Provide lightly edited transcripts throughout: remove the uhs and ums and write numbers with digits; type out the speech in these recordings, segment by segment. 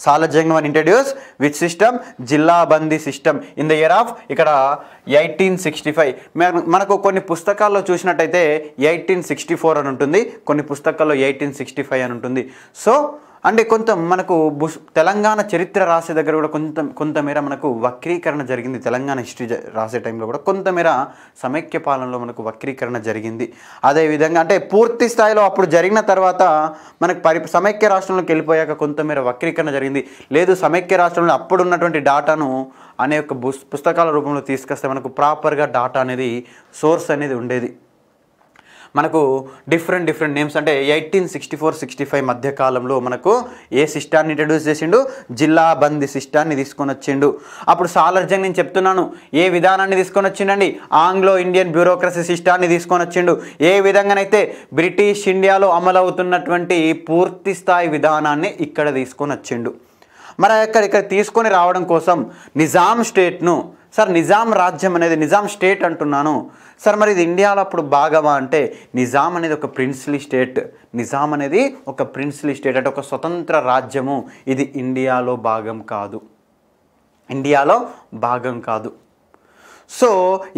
Salar Jung one introduce which system, జిల్లా బందీ system in the year of ఇక్కడ 1865. మనకు కొన్ని పుస్తకాల్లో చూసినట్టయితే 1864 అని ఉంటుంది, కొన్ని పుస్తకాల్లో 1865 అని ఉంటుంది. సో అంటే కొంత మనకు తెలంగాణ చరిత్ర రాసే దగ్గర కూడా కొంతమేర మనకు వక్రీకరణ జరిగింది. తెలంగాణ హిస్టరీ రాసే టైంలో కూడా కొంతమేర సమైక్య పాలనలో మనకు వక్రీకరణ జరిగింది. అదేవిధంగా అంటే పూర్తి స్థాయిలో అప్పుడు జరిగిన తర్వాత మనకు సమైక్య రాష్ట్రంలోకి వెళ్ళిపోయాక కొంతమేర వక్రీకరణ జరిగింది. లేదు సమైక్య రాష్ట్రంలో అప్పుడు ఉన్నటువంటి డాటాను అనేక పుస్తకాల రూపంలో తీసుకొస్తే మనకు ప్రాపర్గా డాటా అనేది సోర్స్ అనేది ఉండేది. మనకు డిఫరెంట్ నేమ్స్ అంటే 1864-65 మధ్యకాలంలో మనకు ఏ సిస్టాన్ని ఇంట్రడ్యూస్ చేసిండు, జిల్లా బందీ సిస్టాన్ని తీసుకొని వచ్చిండు. అప్పుడు సాలర్జంగ్ నేను చెప్తున్నాను ఏ విధానాన్ని తీసుకొని వచ్చిండండి, ఆంగ్లో ఇండియన్ బ్యూరోక్రసీ సిస్టాన్ని తీసుకొని వచ్చిండు. ఏ విధంగానైతే బ్రిటిష్ ఇండియాలో అమలవుతున్నటువంటి పూర్తి స్థాయి విధానాన్ని ఇక్కడ తీసుకొని వచ్చిండు. మరి ఇక్కడ తీసుకొని రావడం కోసం నిజాం స్టేట్ను, సార్ నిజాం రాజ్యం అనేది నిజాం స్టేట్ అంటున్నాను సార్, మరి ఇది ఇండియాలో అప్పుడు భాగమా అంటే నిజాం అనేది ఒక ప్రిన్స్లీ స్టేట్, నిజాం అనేది ఒక ప్రిన్స్లీ స్టేట్ అంటే ఒక స్వతంత్ర రాజ్యము. ఇది ఇండియాలో భాగం కాదు, ఇండియాలో భాగం కాదు. సో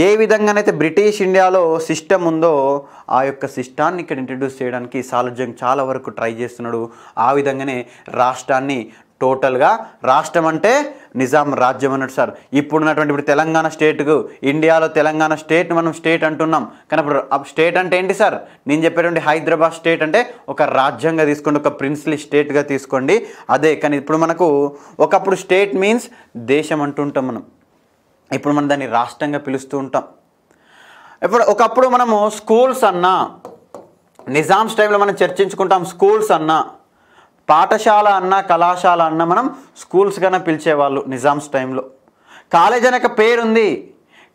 ఏ విధంగానైతే బ్రిటిష్ ఇండియాలో సిస్టమ్ ఉందో ఆ యొక్క సిస్టాన్ని ఇక్కడ ఇంట్రడ్యూస్ చేయడానికి సాలర్జంగ్ చాలా వరకు ట్రై చేస్తున్నాడు. ఆ విధంగానే రాష్ట్రాన్ని టోటల్గా రాష్ట్రం అంటే నిజాం రాజ్యం అన్నట్టు సార్. ఇప్పుడు తెలంగాణ స్టేట్కు ఇండియాలో తెలంగాణ స్టేట్ మనం స్టేట్ అంటున్నాం, కానీ ఇప్పుడు స్టేట్ అంటే ఏంటి సార్? నేను చెప్పేటువంటి హైదరాబాద్ స్టేట్ అంటే ఒక రాజ్యంగా తీసుకోండి, ఒక ప్రిన్స్లీ స్టేట్గా తీసుకోండి అదే. కానీ ఇప్పుడు మనకు ఒకప్పుడు స్టేట్ మీన్స్ దేశం అంటుంటాం మనం, ఇప్పుడు మనం దాన్ని రాష్ట్రంగా పిలుస్తూ ఉంటాం. ఒకప్పుడు మనము స్కూల్స్ అన్నా నిజామ్స్ టైంలో మనం చర్చించుకుంటాం, స్కూల్స్ అన్నా పాఠశాల అన్న కళాశాల అన్న మనం స్కూల్స్గానే పిలిచేవాళ్ళు నిజామ్స్ టైంలో. కాలేజ్ అనే పేరు ఉంది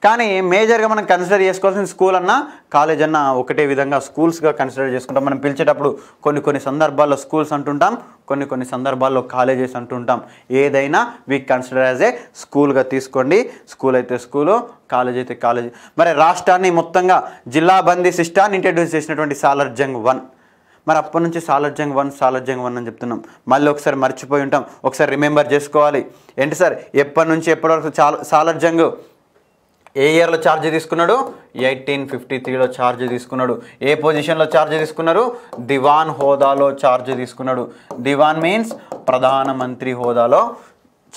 కానీ మేజర్గా మనం కన్సిడర్ చేసుకోవాల్సిన స్కూల్ అన్న కాలేజ్ అన్న ఒకటే విధంగా స్కూల్స్గా కన్సిడర్ చేసుకుంటాం. మనం పిలిచేటప్పుడు కొన్ని సందర్భాల్లో స్కూల్స్ అంటుంటాం, కొన్ని సందర్భాల్లో కాలేజెస్ అంటుంటాం. ఏదైనా వీ కన్సిడర్ యాజ్ ఏ స్కూల్గా తీసుకోండి. స్కూల్ అయితే స్కూలు, కాలేజ్ అయితే కాలేజ్. మరి రాష్ట్రాన్ని మొత్తంగా జిల్లా బందీ సిస్టాన్ని ఇంట్రడ్యూస్ చేసినటువంటి సాలర్జంగ్ వన్. మరి అప్పటి నుంచి సాలర్జంగ్ వన్ అని చెప్తున్నాం. మళ్ళీ ఒకసారి మర్చిపోయి ఉంటాం, ఒకసారి రిమెంబర్ చేసుకోవాలి. ఏంటి సార్ ఎప్పటి నుంచి ఎప్పటి వరకు సాలర్జంగ్ ఏ ఇయర్లో ఛార్జ్ తీసుకున్నాడు? 1853లో ఛార్జ్ తీసుకున్నాడు. ఏ పొజిషన్లో ఛార్జ్ తీసుకున్నారు? దివాన్ హోదాలో ఛార్జ్ తీసుకున్నాడు. దివాన్ మీన్స్ ప్రధానమంత్రి హోదాలో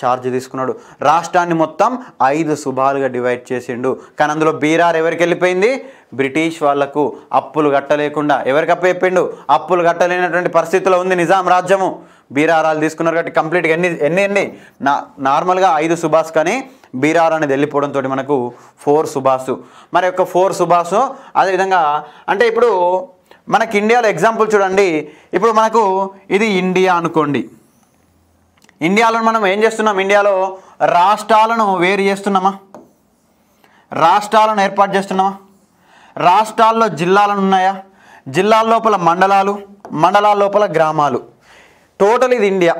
ఛార్జ్ తీసుకున్నాడు. రాష్ట్రాన్ని మొత్తం 5 సుభాలుగా డివైడ్ చేసిండు. కానీ అందులో బీరార్ ఎవరికి వెళ్ళిపోయింది? బ్రిటిష్ వాళ్లకు. అప్పులు కట్టలేకుండా ఎవరికి అప్పచెప్పిండు? అప్పులు కట్టలేనటువంటి పరిస్థితిలో ఉంది నిజాం రాజ్యము. బీరారాలు తీసుకున్నారు కాబట్టి కంప్లీట్గా ఎన్ని నార్మల్గా 5 సుభాస్ కానీ బీరార్ అనేది వెళ్ళిపోవడంతో మనకు 4 సుభాసు. మరి యొక్క 4 సుభాసు అదేవిధంగా అంటే ఇప్పుడు మనకి ఇండియాలో ఎగ్జాంపుల్ చూడండి. ఇప్పుడు మనకు ఇది ఇండియా అనుకోండి. ఇండియాలో మనం ఏం చేస్తున్నాం? ఇండియాలో రాష్ట్రాలను వేరు చేస్తున్నామా? రాష్ట్రాలను ఏర్పాటు చేస్తున్నామా? రాష్ట్రాల్లో జిల్లాలను ఉన్నాయా? జిల్లాల లోపల మండలాలు, మండలాల లోపల గ్రామాలు. టోటల్ ఇది ఇండియా.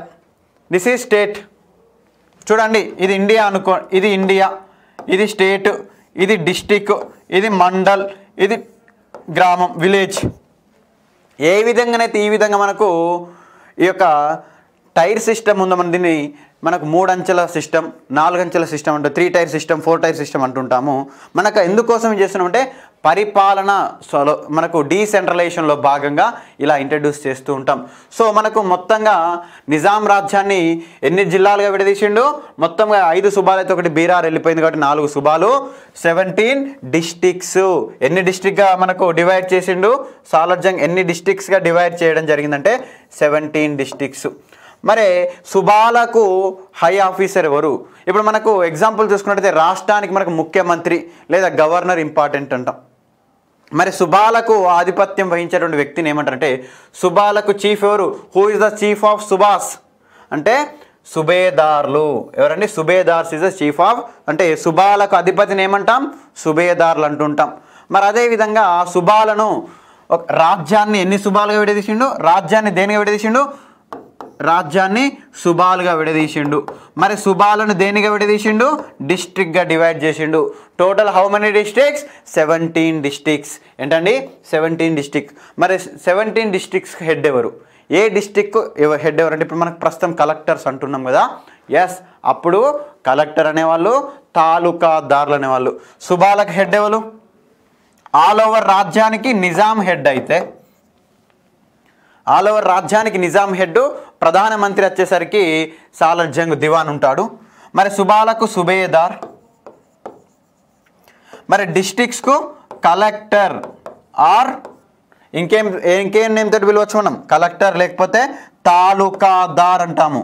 This is state. చూడండి ఇది ఇండియా అనుకో, ఇది ఇండియా, ఇది స్టేట్, ఇది డిస్టిక్, ఇది మండల్, ఇది గ్రామం, విలేజ్. ఏ విధంగానైతే ఈ విధంగా మనకు ఈ యొక్క టైర్ సిస్టమ్ ఉందో మనం దీన్ని మనకు 3 అంచెల సిస్టమ్, 4 అంచెల సిస్టమ్ అంటే 3 టైర్ సిస్టమ్, 4 టైర్ సిస్టమ్ అంటుంటాము. మనకు ఎందుకోసం చేస్తున్నామంటే పరిపాలన మనకు డీసెంట్రలైజేషన్లో భాగంగా ఇలా ఇంట్రడ్యూస్ చేస్తూ ఉంటాం. సో మనకు మొత్తంగా నిజాం రాజ్యాన్ని ఎన్ని జిల్లాలుగా విడదీసిండు? మొత్తంగా 5 సుభాలు అయితే ఒకటి బీరార్ వెళ్ళిపోయింది కాబట్టి 4 సుభాలు, 17 డిస్ట్రిక్ట్స్. ఎన్ని డిస్ట్రిక్ట్గా మనకు డివైడ్ చేసిండు సాలర్జంగ్? ఎన్ని డిస్ట్రిక్ట్స్గా డివైడ్ చేయడం జరిగిందంటే 17 డిస్ట్రిక్ట్స్. మరి సుభాలకు హై ఆఫీసర్ ఎవరు? ఇప్పుడు మనకు ఎగ్జాంపుల్ చూసుకున్నట్టయితే రాష్ట్రానికి మనకు ముఖ్యమంత్రి లేదా గవర్నర్ ఇంపార్టెంట్ అంటాం. మరి సుభాలకు ఆధిపత్యం వహించేటువంటి వ్యక్తిని ఏమంటారంటే సుభాలకు చీఫ్ ఎవరు? Who is the chief of Subhash అంటే సుబేదార్లు. ఎవరండి? సుబేదార్స్ ఇస్ ద చీఫ్ ఆఫ్ అంటే సుభాలకు అధిపతిని ఏమంటాం? సుబేదార్లు అంటుంటాం. మరి అదేవిధంగా సుభాలను రాజ్యాన్ని ఎన్ని సుభాలుగా విడదీసిండు? రాజ్యాన్ని దేనిగా విడదీసిండు? రాజ్యాన్ని సుభాలుగా విడదీసిండు. మరి సుభాలను దేనిగా విడదీసిండు? డిస్ట్రిక్ట్గా డివైడ్ చేసిండు. Total how many districts? 17 districts. ఏంటండి? 17 డిస్ట్రిక్ట్. మరి 17 డిస్ట్రిక్ట్స్ హెడ్ ఎవరు? ఏ డిస్టిక్ హెడ్ ఎవరంటే ఇప్పుడు మనకు ప్రస్తుతం కలెక్టర్స్ అంటున్నాం కదా, ఎస్ అప్పుడు కలెక్టర్ అనేవాళ్ళు, తాలూకాదారులు అనేవాళ్ళు. సుబాలకు హెడ్ ఎవరు? ఆల్ ఓవర్ రాజ్యానికి నిజాం హెడ్ అయితే, ఆల్ ఓవర్ రాజ్యానికి నిజాం హెడ్, ప్రధానమంత్రి వచ్చేసరికి సాలర్ జంగ్ దివాన్ ఉంటాడు. మరి సుబాలకు సుబేదార్, మరి డిస్ట్రిక్ట్స్కు కలెక్టర్ ఆర్ ఇంకేం నేమ్ తోటి పిలవచ్చు మనం, కలెక్టర్ లేకపోతే తాలూకాదార్ అంటాము,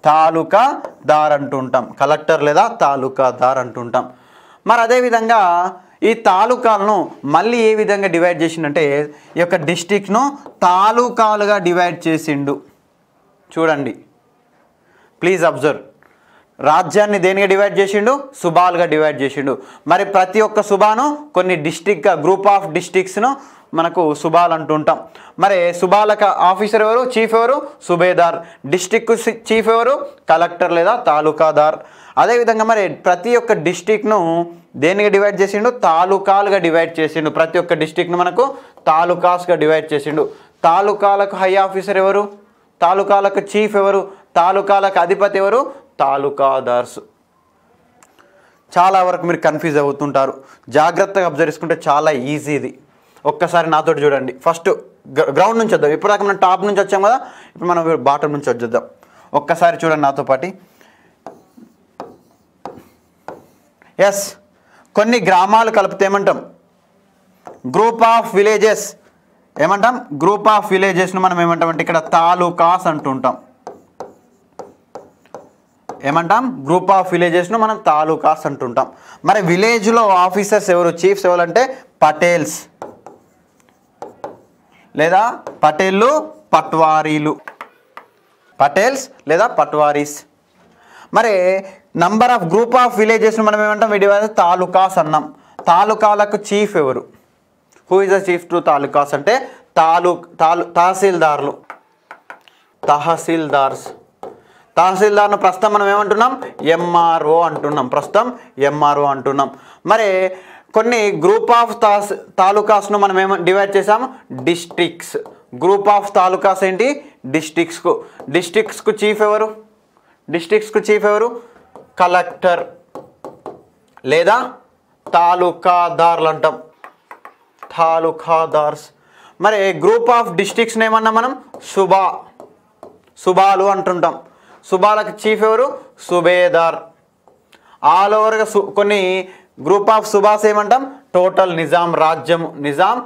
తాలూకాదార్ అంటూ ఉంటాం, కలెక్టర్ లేదా తాలూకాదార్ అంటుంటాం. మరి అదేవిధంగా ఈ తాలూకాలను మళ్ళీ ఏ విధంగా డివైడ్ చేసిండంటే ఈ యొక్క డిస్ట్రిక్ట్ను తాలూకాలుగా డివైడ్ చేసిండు. చూడండి ప్లీజ్ అబ్జర్వ్, రాజ్యాన్ని దేనిగా డివైడ్ చేసిండు? సుబాలుగా డివైడ్ చేసిండు. మరి ప్రతి ఒక్క సుబాను కొన్ని డిస్ట్రిక్ట్గా గ్రూప్ ఆఫ్ డిస్ట్రిక్ట్స్ను మనకు సుబాల్ అంటుంటాం. మరి సుబాలకు ఆఫీసర్ ఎవరు? చీఫ్ ఎవరు? సుబేదార్. డిస్ట్రిక్ట్ చీఫ్ ఎవరు? కలెక్టర్ లేదా తాలూకాదార్. అదేవిధంగా మరి ప్రతి ఒక్క డిస్ట్రిక్ట్ను దేనిగా డివైడ్ చేసిండు? తాలూకాలుగా డివైడ్ చేసిండు. ప్రతి ఒక్క డిస్ట్రిక్ట్ను మనకు తాలూకాస్గా డివైడ్ చేసిండు. తాలూకాలకు హై ఆఫీసర్ ఎవరు? తాలూకాలకు చీఫ్ ఎవరు? తాలూకాలకు అధిపతి ఎవరు? తాలూకాదార్స్. చాలా వరకు మీరు కన్ఫ్యూజ్ అవుతుంటారు. జాగ్రత్తగా అబ్జర్వ్ చేసుకుంటే చాలా ఈజీ ఇది. ఒక్కసారి నాతోటి చూడండి. ఫస్ట్ గ్రౌండ్ నుంచి వద్దాం. ఇప్పటిదాకా మనం టాప్ నుంచి వచ్చాం కదా, ఇప్పుడు మనం బాటమ్ నుంచి వచ్చేద్దాం. ఒక్కసారి చూడండి నాతో పాటు. ఎస్, కొన్ని గ్రామాలు కలిపితే ఏమంటాం? Group of villages. ఏమంటాం? గ్రూప్ ఆఫ్ విలేజెస్ను మనం ఏమంటాం అంటే ఇక్కడ తాలూకాస్ అంటుంటాం. ఏమంటాం? గ్రూప్ ఆఫ్ విలేజెస్ను మనం తాలూకాస్ అంటుంటాం. మరి విలేజ్లో ఆఫీసర్స్ ఎవరు? చీఫ్స్ ఎవరు అంటే పటేల్స్ లేదా పటేళ్ళు, పట్వారీలు. పటేల్స్ లేదా పట్వారీస్. మరి నంబర్ ఆఫ్ గ్రూప్ ఆఫ్ విలేజెస్ను మనం ఏమంటాం? వీటి తాలూకాస్ అన్నాం. తాలూకాలకు చీఫ్ ఎవరు? Who is the chief to talukas అంటే తహసీల్దార్లు, తహసీల్దార్స్. తహసీల్దార్ను ప్రస్తుతం మనం ఏమంటున్నాం? ఎంఆర్ఓ అంటున్నాం. ప్రస్తుతం ఎంఆర్ఓ అంటున్నాం. మరి కొన్ని గ్రూప్ ఆఫ్ తాలూకాస్ను మనం డివైడ్ చేసాము? డిస్ట్రిక్ట్స్. గ్రూప్ ఆఫ్ తాలూకాస్ ఏంటి? డిస్ట్రిక్ట్స్కు. డిస్ట్రిక్ట్స్కు చీఫ్ ఎవరు? డిస్ట్రిక్ట్స్కు చీఫ్ ఎవరు? కలెక్టర్ లేదా తాలూకాదార్లు అంటాం, తాలూకాదార్స్. మరి గ్రూప్ ఆఫ్ డిస్ట్రిక్ట్స్ని ఏమన్నా మనం? సుబాలు అంటుంటాం. సుబాలకు చీఫ్ ఎవరు? సుబేదార్. ఆల్ ఓవర్గా కొన్ని గ్రూప్ ఆఫ్ సుబాస్ ఏమంటాం? టోటల్ నిజాం రాజ్యము, నిజాం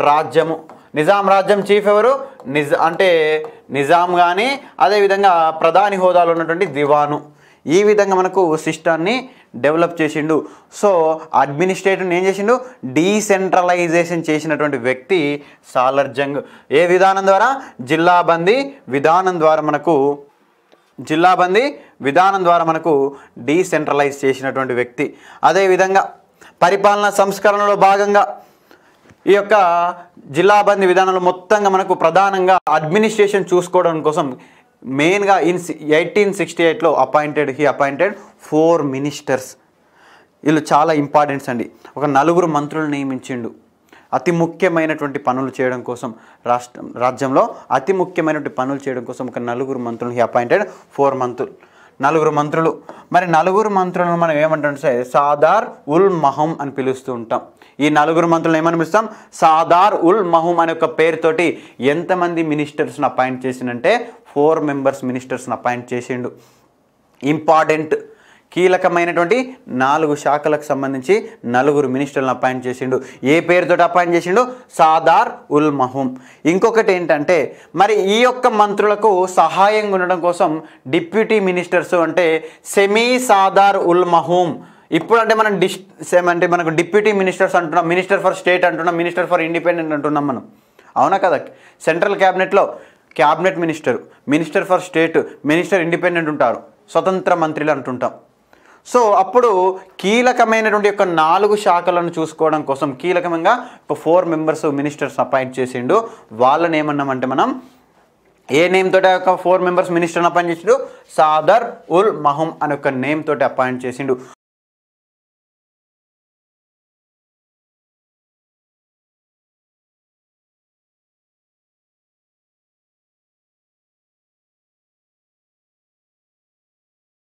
రాజ్యము. నిజాం రాజ్యం చీఫ్ ఎవరు? అంటే నిజాం కానీ అదేవిధంగా ప్రధాని హోదాలో ఉన్నటువంటి దివాను. ఈ విధంగా మనకు సిస్టాన్ని డెవలప్ చేసిండు. సో అడ్మినిస్ట్రేటివ్ని ఏం చేసిండు? డీసెంట్రలైజేషన్ చేసినటువంటి వ్యక్తి సాలర్ జంగ్. ఏ విధానం ద్వారా? జిల్లాబందీ విధానం ద్వారా మనకు డీసెంట్రలైజ్ చేసినటువంటి వ్యక్తి. అదేవిధంగా పరిపాలనా సంస్కరణలో భాగంగా ఈ యొక్క జిల్లాబందీ విధానంలో మొత్తంగా మనకు ప్రధానంగా అడ్మినిస్ట్రేషన్ చూసుకోవడం కోసం మెయిన్గా 1868లో హీ అపాయింటెడ్ 4 మినిస్టర్స్. వీళ్ళు చాలా ఇంపార్టెంట్స్ అండి. ఒక 4 మంత్రులు నియమించిండు అతి ముఖ్యమైనటువంటి పనులు చేయడం కోసం. రాజ్యంలో అతి ముఖ్యమైనటువంటి పనులు చేయడం కోసం ఒక 4 మంత్రులు. హీ అపాయింటెడ్ 4 మంత్రులు. మరి 4 మంత్రులను మనం ఏమంటాం? సాదార్ ఉల్ మహం అని పిలుస్తూ ఉంటాం. ఈ 4 మంత్రులను ఏమని పిలుస్తాం? సాదార్ ఉల్ మహం అనే ఒక పేరుతోటి ఎంతమంది మినిస్టర్స్ని అపాయింట్ చేసిందంటే 4 మెంబర్స్ మినిస్టర్స్ని అపాయింట్ చేసిండు. ఇంపార్టెంట్ కీలకమైనటువంటి 4 శాఖలకు సంబంధించి 4 మినిస్టర్లను అపాయింట్ చేసిండు. ఏ పేరుతో అపాయింట్ చేసిండు? సాదార్ ఉల్ మహూమ్. ఇంకొకటి ఏంటంటే మరి ఈ యొక్క మంత్రులకు సహాయంగా ఉండడం కోసం డిప్యూటీ మినిస్టర్స్ అంటే సెమీ సాదార్ ఉల్ మహూమ్. ఇప్పుడు అంటే మనం అంటే మనకు డిప్యూటీ మినిస్టర్స్ అంటున్నాం, మినిస్టర్ ఫర్ స్టేట్ అంటున్నాం, మినిస్టర్ ఫర్ ఇండిపెండెంట్ అంటున్నాం మనం. అవునా కదా? సెంట్రల్ క్యాబినెట్లో cabinet minister, minister for state, minister independent ఉంటారు, స్వతంత్ర మంత్రులు అంటుంటాం. సో అప్పుడు కీలకమైనటువంటి యొక్క 4 శాఖలను చూసుకోవడం కోసం కీలకంగా ఒక 4 మెంబర్స్ మినిస్టర్స్ అపాయింట్ చేసిండు. వాళ్ళని ఏమన్నామంటే మనం ఏ నేమ్ తోటి ఒక 4 మెంబర్స్ మినిస్టర్ని అపాయింట్ చేసిండు? సాదర్ ఉల్ మహూమ్ అనే ఒక నేమ్ తోటి అపాయింట్ చేసిండు.